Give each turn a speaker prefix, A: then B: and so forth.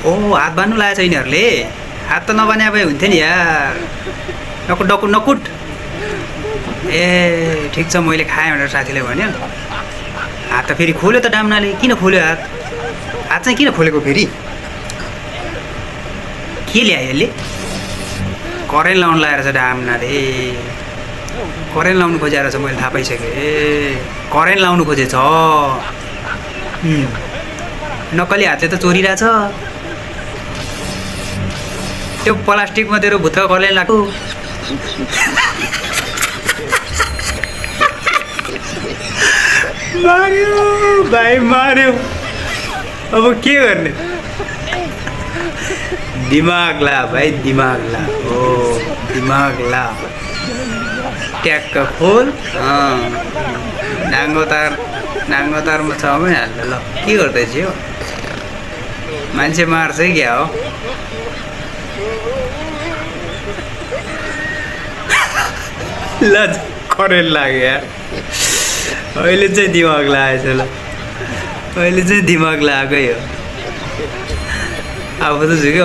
A: ओ हात बान्नु लागेको छ यिनीहरूले हात त नबाने भए हुन्थ्यो नि यार नकुट नकुट नकुट ए ठिक छ मैले खाएँ भनेर साथीले भन्यो हात त फेरि खोल्यो त डाम्नाले किन खोल्यो हात हात चाहिँ किन खोलेको फेरि के ल्यायो यसले करेन्ट लाउनु लगाएर छ डाम्नाले करेन्ट लाउनु खोजेर छ मैले थाहा पाइसकेँ ए करेन्ट लाउनु खोजेछ नक्कली हातले त चोरिरहेछ त्यो प्लास्टिकमा तेरो भित्र करेन्ट लाग्यो मार्यो भाइ मार्यो अब के गर्ने दिमाग ला भाइ दिमाग ला ओ दिमाग ला ट्याक्क खोल नाङ्गो तारमा छ हाल्नु ल के गर्दैछ यो मान्छे मार्छ क्या हो ल करेन्ट लाग्यो यार अहिले चाहिँ दिमाग लागेछ ल अहिले चाहिँ दिमाग लाग्यो अब त झुक्यो